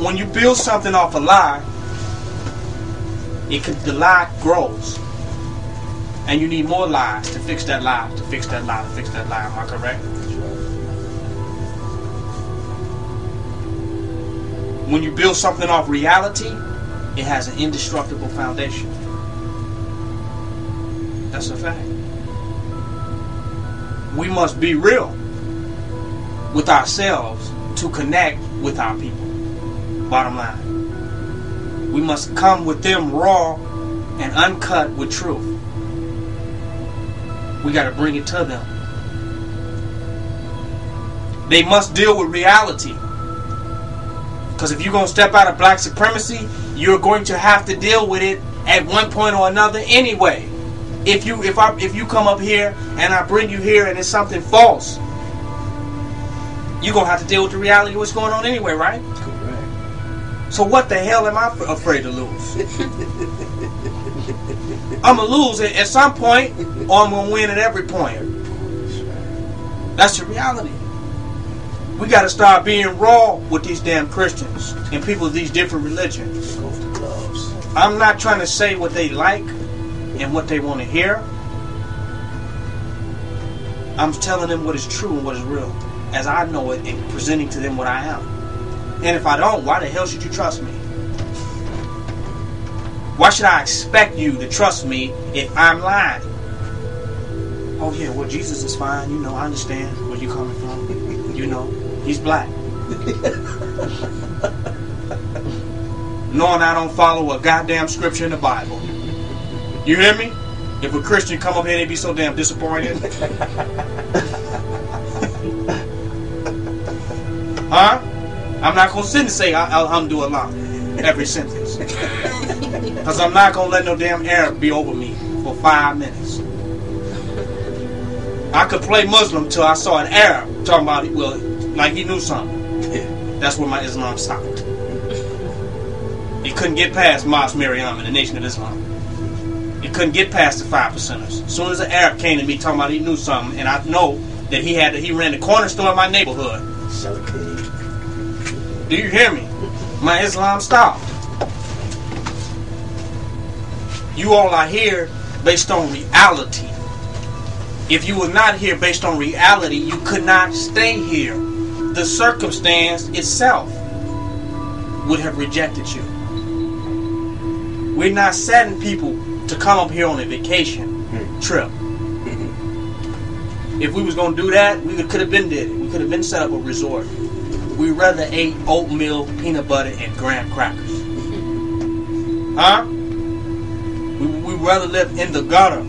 When you build something off a lie, the lie grows. And you need more lies to fix that lie, to fix that lie, to fix that lie. Am I correct? When you build something off reality, it has an indestructible foundation. That's a fact. We must be real with ourselves to connect with our people. Bottom line. We must come with them raw and uncut with truth. We got to bring it to them. They must deal with reality. Because if you're going to step out of black supremacy, you're going to have to deal with it at one point or another anyway. If you come up here and I bring you here and it's something false, you're going to have to deal with the reality of what's going on anyway, right? Correct. So what the hell am I afraid to lose? I'm going to lose it at some point, or I'm going to win at every point. That's the reality. We got to start being raw with these damn Christians and people of these different religions. I'm not trying to say what they like and what they want to hear. I'm telling them what is true and what is real, as I know it, and presenting to them what I am. And if I don't, why the hell should you trust me? Why should I expect you to trust me if I'm lying? Oh yeah, well Jesus is fine. You know, I understand where you're coming from. You know, he's black. Knowing I don't follow a goddamn scripture in the Bible. You hear me? If a Christian come up here, they be so damn disappointed. Huh? I'm not going to sit and say Alhamdulillah every sentence. Because I'm not going to let no damn Arab be over me for 5 minutes. I could play Muslim till I saw an Arab talking about it, well, like he knew something. That's where my Islam stopped. He couldn't get past Mas Maryam and the Nation of Islam. He couldn't get past the 5%ers. As soon as an Arab came to me talking about he knew something, and I know that he ran the corner store in my neighborhood. Do you hear me? My Islam stopped. You all are here based on reality. If you were not here based on reality, you could not stay here. The circumstance itself would have rejected you. We're not setting people to come up here on a vacation trip. If we was going to do that, we could have been did it. We could have been set up a resort. We rather ate oatmeal, peanut butter, and graham crackers. Huh? We rather live in the gutter.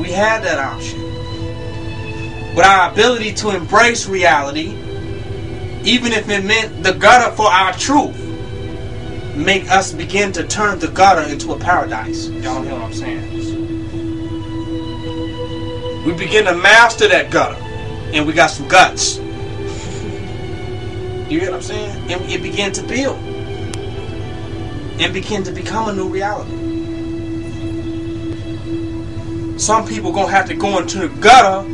We had that option. But our ability to embrace reality, even if it meant the gutter for our truth, make us begin to turn the gutter into a paradise. Y'all hear what I'm saying? We begin to master that gutter, and we got some guts. You hear what I'm saying? And it began to build and begin to become a new reality. Some people gonna have to go into the gutter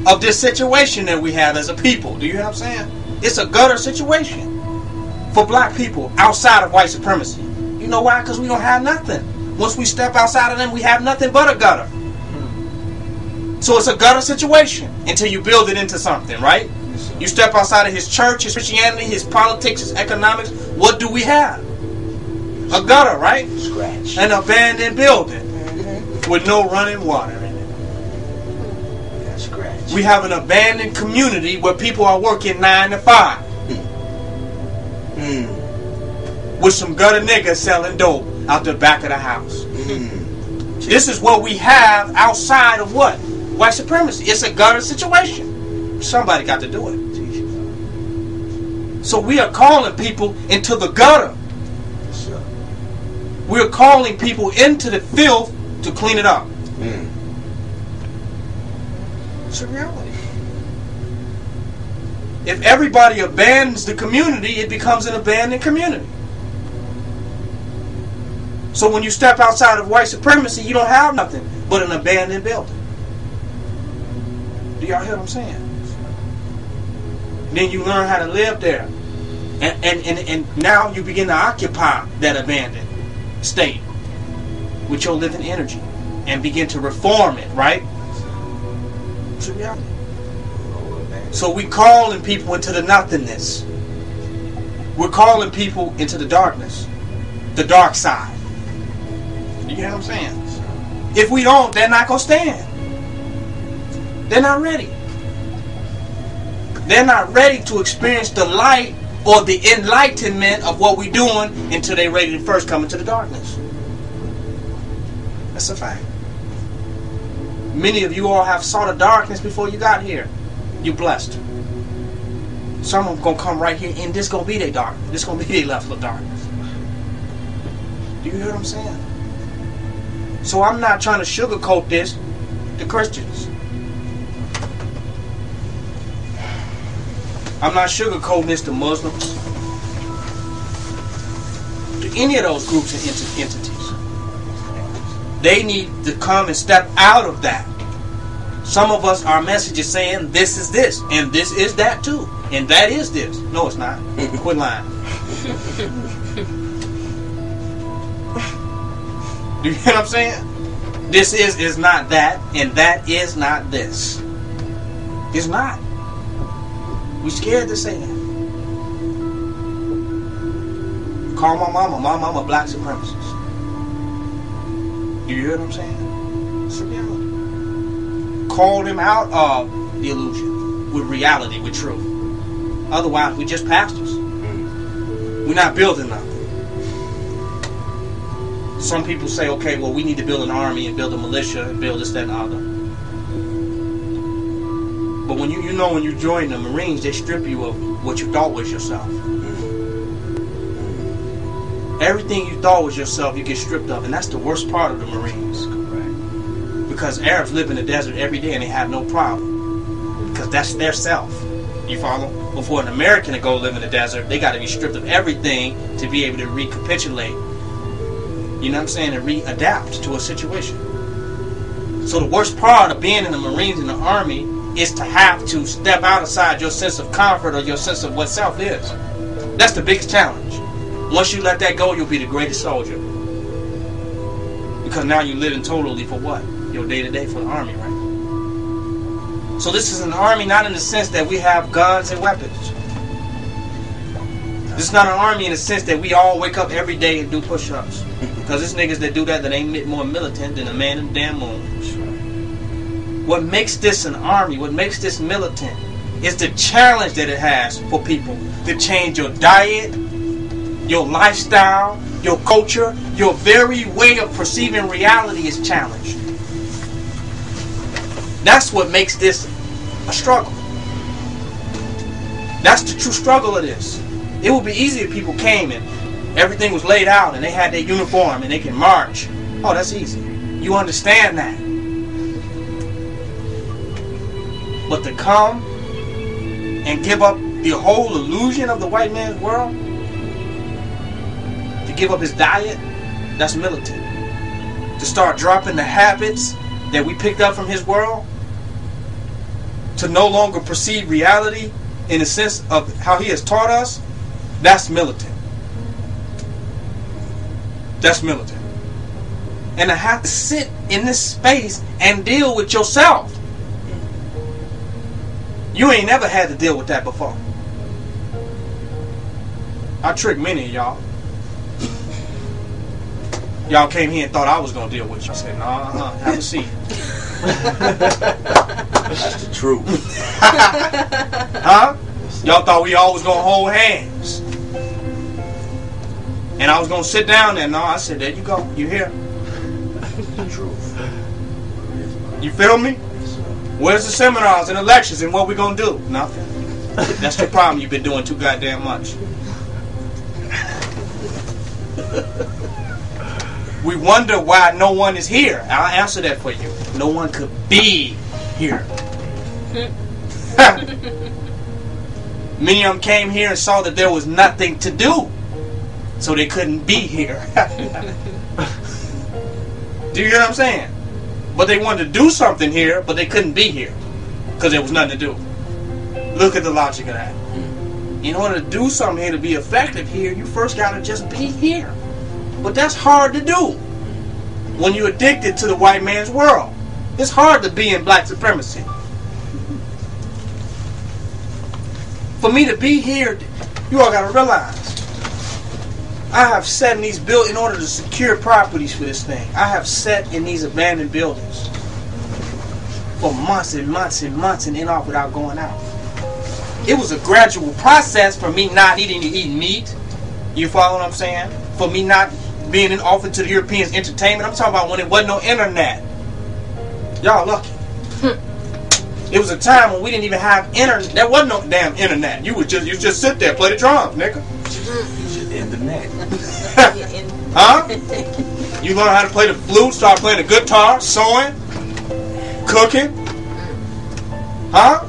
of this situation that we have as a people. Do you hear what I'm saying? It's a gutter situation for black people outside of white supremacy. You know why? Because we don't have nothing. Once we step outside of them, we have nothing but a gutter. So it's a gutter situation until you build it into something, right? You step outside of his church, his Christianity, his politics, his economics. What do we have? A gutter, right? Scratch. An abandoned building with no running water in it. Yeah, scratch. We have an abandoned community where people are working 9 to 5. With some gutter niggas selling dope out the back of the house. This is what we have outside of what? White supremacy. It's a gutter situation. Somebody got to do it. So we are calling people into the gutter. We're calling people into the filth to clean it up. It's a reality. If everybody abandons the community, it becomes an abandoned community. So when you step outside of white supremacy, you don't have nothing but an abandoned building. Do y'all hear what I'm saying? Then you learn how to live there. And now you begin to occupy that abandoned state with your living energy and begin to reform it, right? It's a reality. So we calling people into the nothingness. We're calling people into the darkness, the dark side. You get what I'm saying? If we don't, they're not going to stand. They're not ready. They're not ready to experience the light or the enlightenment of what we're doing until they're ready to first come into the darkness. That's a fact. Many of you all have saw the darkness before you got here. You're blessed. Some of them going to come right here and this going to be their darkness. This going to be their level of darkness. Do you hear what I'm saying? So I'm not trying to sugarcoat this to Christians. I'm not sugarcoating this to Muslims, to any of those groups and entities. They need to come and step out of that. Some of us, our message is saying this is this, and this is that too, and that is this. No, it's not. Quit lying. Do you hear what I'm saying? This is not that, and that is not this. It's not. We scared to say that. Call my mama black supremacist. Do you hear what I'm saying? It's a reality. Call them out of the illusion with reality, with truth. Otherwise, we just pastors. We're not building nothing. Some people say, okay, well, we need to build an army and build a militia and build this, that, and the other. But when you know when you join the Marines, they strip you of what you thought was yourself. Everything you thought was yourself, you get stripped of, and that's the worst part of the Marines. Because Arabs live in the desert every day and they have no problem. Because that's their self. You follow? But for an American to go live in the desert, they got to be stripped of everything to be able to recapitulate. You know what I'm saying? And readapt to a situation. So the worst part of being in the Marines and the Army is to have to step outside your sense of comfort or your sense of what self is. That's the biggest challenge. Once you let that go, you'll be the greatest soldier. Because now you're living totally for what? Your day-to-day for the Army, right? So this is an army not in the sense that we have guns and weapons. This is not an army in the sense that we all wake up every day and do push-ups. Because there's niggas that do that ain't more militant than a man in the damn moon. What makes this an army, what makes this militant, is the challenge that it has for people to change your diet, your lifestyle, your culture, your very way of perceiving reality is challenged. That's what makes this a struggle. That's the true struggle of this. It would be easy if people came and everything was laid out and they had their uniform and they can march. Oh, that's easy. You understand that. But to come and give up the whole illusion of the white man's world, to give up his diet, that's militant. To start dropping the habits that we picked up from his world, to no longer perceive reality in the sense of how he has taught us, that's militant. That's militant. And to have to sit in this space and deal with yourself. You ain't never had to deal with that before. I tricked many of y'all. Y'all came here and thought I was going to deal with you. I said, have a seat. That's the truth. Huh? Y'all thought we all was going to hold hands. And I was going to sit down there. No, I said, there you go. You here. The truth. You feel me? Where's the seminars and the lectures and what we going to do? Nothing. That's the problem. You've been doing too goddamn much. We wonder why no one is here. I'll answer that for you. No one could be here. Many of them came here and saw that there was nothing to do, so they couldn't be here. Do you hear what I'm saying? But they wanted to do something here, but they couldn't be here because there was nothing to do. Look at the logic of that. In order to do something here, to be effective here, you first got to just be here. But that's hard to do when you're addicted to the white man's world. It's hard to be in black supremacy. For me to be here, you all got to realize, I have sat in these buildings in order to secure properties for this thing. I have sat in these abandoned buildings for months and months and months and in off without going out. It was a gradual process for me not eating to eat meat. You follow what I'm saying? For me not being offered to the Europeans entertainment. I'm talking about when it wasn't no internet. Y'all lucky. It was a time when we didn't even have internet. There wasn't no damn internet. You just sit there, play the drums, nigga. Internet. Huh? You learn how to play the flute, start playing the guitar, sewing, cooking. Huh?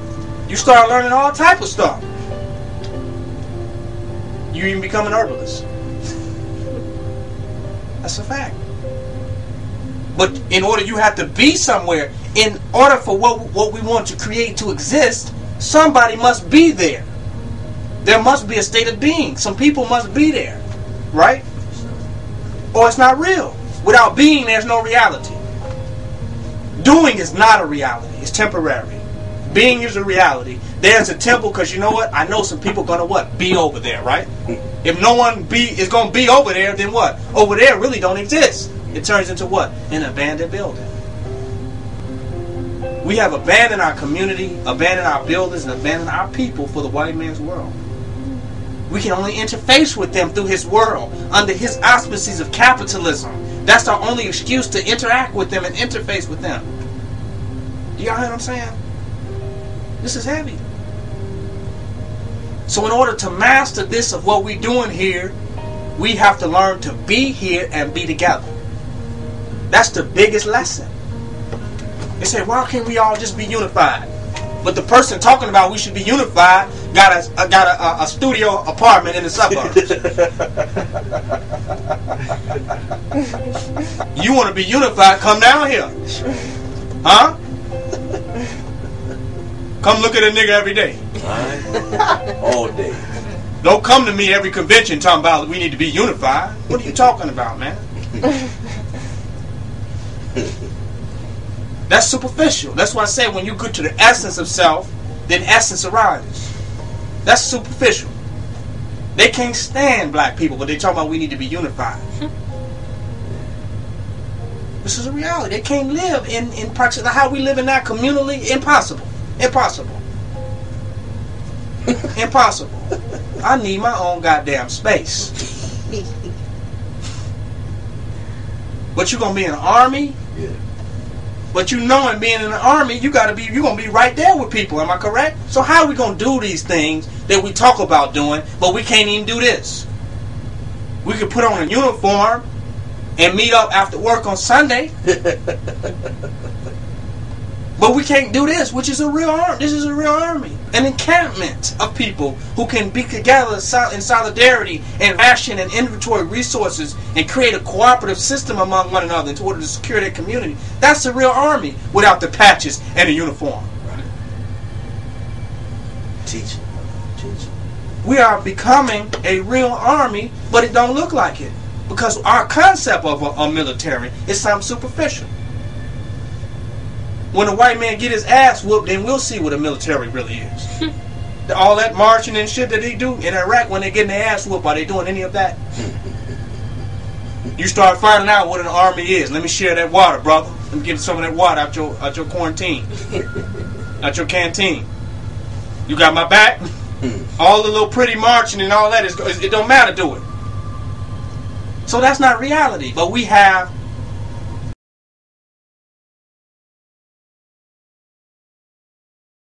You start learning all type of stuff. You even become an herbalist. That's a fact. But in order, you have to be somewhere. In order for what we want to create to exist, somebody must be there. There must be a state of being. Some people must be there. Right? Or it's not real. Without being, there's no reality. Doing is not a reality. It's temporary. Being is a reality. There's a temple because you know what? I know some people going to what? Be over there, right? If no one is going to be over there, then what? Over there really don't exist. It turns into what? An abandoned building. We have abandoned our community, abandoned our buildings, and abandoned our people for the white man's world. We can only interface with them through his world, under his auspices of capitalism. That's our only excuse to interact with them and interface with them. Do y'all hear what I'm saying? This is heavy. So in order to master this of what we're doing here, we have to learn to be here and be together. That's the biggest lesson. They say, why can't we all just be unified? But the person talking about we should be unified got a studio apartment in the suburbs. You want to be unified, come down here. Huh? Come look at a nigga every day. All day. Don't come to me every convention talking about we need to be unified. What are you talking about, man? That's superficial. That's why I say when you get to the essence of self, then essence arises. That's superficial. They can't stand black people, but they talk about we need to be unified. This is a reality. They can't live in proximity. How we live in that communally, impossible. Impossible. Impossible. I need my own goddamn space. But you're gonna be in an army? Yeah. But you know, in being in the army, you're gonna be right there with people. Am I correct? So how are we gonna do these things that we talk about doing, but we can't even do this? We could put on a uniform and meet up after work on Sunday. But we can't do this, which is a real army. This is a real army. An encampment of people who can be together in solidarity and ration and inventory resources and create a cooperative system among one another in order to secure their community. That's a real army without the patches and the uniform. Right. Teaching. We are becoming a real army, but it don't look like it. Because our concept of a military is something superficial. When a white man get his ass whooped, then we'll see what a military really is. All that marching and shit that they do in Iraq when they getting their ass whooped, are they doing any of that? You start finding out what an army is. Let me share that water, brother. Let me get some of that water out your quarantine, out your canteen. You got my back? All the little pretty marching and all that, it don't matter, do it. So that's not reality. But we have